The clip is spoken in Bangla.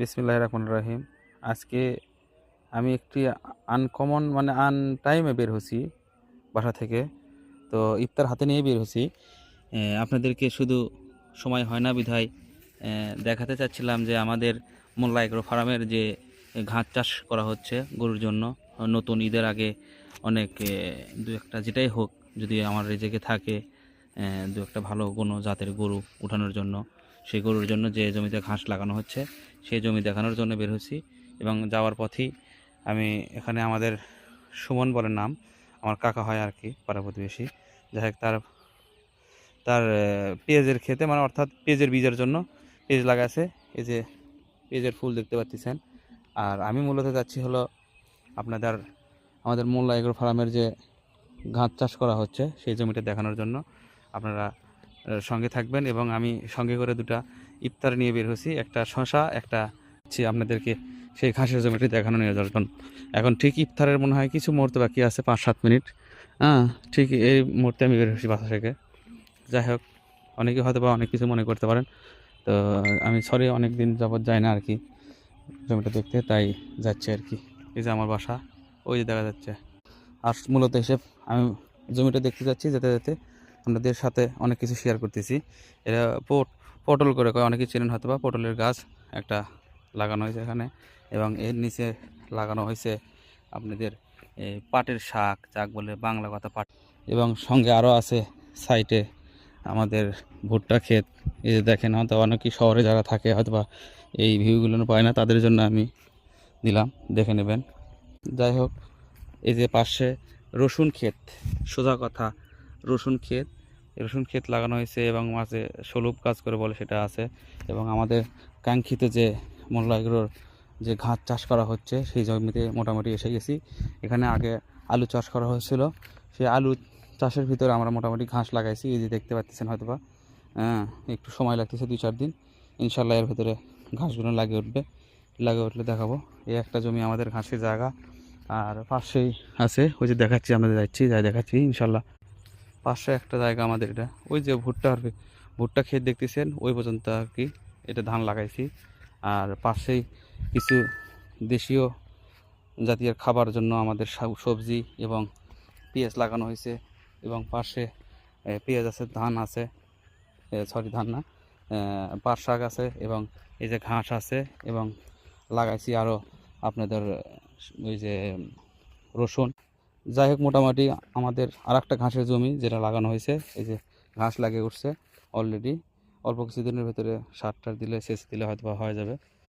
বিসমিল্লাহির রহমানির রহিম। আজকে আমি একটি আনকমন মানে টাইমে বের হছি বাসা থেকে। তো ইফতার হাতে নিয়ে বের হছি। আপনাদেরকে শুধু সময় হয় না বিধায় দেখাতে চাচ্ছিলাম যে আমাদের মোল্লা এগ্রো ফার্মের যে ঘাস চাষ করা হচ্ছে গরুর জন্য। নতুন ঈদের আগে অনেক দু একটা যেটাই হোক, যদি আমার রেজেকে থাকে দু একটা ভালো কোনো জাতের গরু উঠানোর জন্য, সেই গরুর জন্য যে জমিতে ঘাস লাগানো হচ্ছে সেই জমি দেখানোর জন্য বের হচ্ছি। এবং যাওয়ার পথেই আমি এখানে আমাদের সুমন বলে নাম, আমার কাকা হয় আর কি, পাড়া প্রতিবেশী। যাই হোক, তার তার পেঁয়াজের ক্ষেতে মানে অর্থাৎ পেঁয়াজের বীজের জন্য পেঁয়াজ লাগাছে। এই যে পেঁয়াজের ফুল দেখতে পাচ্ছেন। আর আমি মূলত যাচ্ছি হলো আপনাদের আমাদের মোল্লা এগ্রো ফার্মের যে ঘাস চাষ করা হচ্ছে সেই জমিটা দেখানোর জন্য। আপনারা সঙ্গে থাকবেন এবং আমি সঙ্গে করে দুটা ইফতার নিয়ে বের হচ্ছি, একটা শশা, একটা আপনাদেরকে সেই ঘাসের জমিটি দেখানো নিয়ে যাওয়ার জন্য। এখন ঠিক ইফতারের মনে হয় কিছু মুহূর্ত বাকি আছে, 5-7 মিনিট। ঠিক এই মুহূর্তে আমি বের হচ্ছি বাসা থেকে। যাই হোক, অনেকে হয়তো বা অনেক কিছু মনে করতে পারেন, তো আমি সরি অনেক দিন যাবৎ যাই না আর কি জমিটা দেখতে, তাই যাচ্ছে আর কি। এই যে আমার বাসা, ওই যে দেখা যাচ্ছে। আর মূলত হিসেব আমি জমিটা দেখতে যাচ্ছি, যেতে যেতে আপনাদের সাথে অনেক কিছু শেয়ার করতেছি। এরা পটল করে কয়, অনেকে চেনেন হয়তো বা, পটলের গাছ একটা লাগানো হয়েছে এখানে। এবং এর নিচে লাগানো হয়েছে আপনাদের পাটের শাক, যাক বলে বাংলা কথা পাট। এবং সঙ্গে আরও আছে সাইটে আমাদের ভুট্টা ক্ষেত। এই যে দেখেন, হয়তো অনেকেই শহরে যারা থাকে হয়তো বা এই ভিউগুলো পায় না, তাদের জন্য আমি দিলাম, দেখে নেবেন। যাই হোক, এই যে পাশে রসুন ক্ষেত, সোজা কথা রসুন ক্ষেত লাগানো হয়েছে এবং মাঝে সলুপ কাজ করে বলে সেটা আছে। এবং আমাদের কাঙ্ক্ষিত যে মোল্লা এগ্রোর যে ঘাস চাষ করা হচ্ছে সেই জমিতে মোটামুটি এসে গেছি। এখানে আগে আলু চাষ করা হয়েছিল, সেই আলু চাষের ভিতরে আমরা মোটামুটি ঘাস লাগাইছি। এই যে দেখতে পাচ্ছেন হয়তো বা, একটু সময় লাগতেছে 2-4 দিন। ইনশাল্লাহ এর ভিতরে ঘাসগুলো লাগিয়ে উঠলে দেখাবো। এই একটা জমি আমাদের ঘাসের জায়গা। আর পাশেই আছে ওই যে দেখাচ্ছি, আমাদের যাচ্ছি যাই দেখাচ্ছি ইনশাল্লাহ। পাশে একটা জায়গা আমাদের, এটা ওই যে ভুট্টা ক্ষেত দেখতেছেন ওই পর্যন্ত আর কি, এটা ধান লাগাইছি। আর পাশেই কিছু দেশীয় জাতীয় খাবার জন্য আমাদের সবজি এবং পেঁয়াজ লাগানো হয়েছে। এবং পাশে পেঁয়াজ আছে, ধান আছে, ধান না, পাট শাক আছে এবং এই যে ঘাস আছে। এবং লাগাইছি আরও আপনাদের ওই যে রসুন। যাই হোক, মোটামুটি আমাদের আর একটা ঘাসের জমি যেটা লাগানো হয়েছে, এই যে ঘাস লাগিয়ে উঠছে অলরেডি। অল্প কিছুদিনের ভেতরে সার টার দিলে, সেচ দিলে হয়তো বা হয়ে যাবে।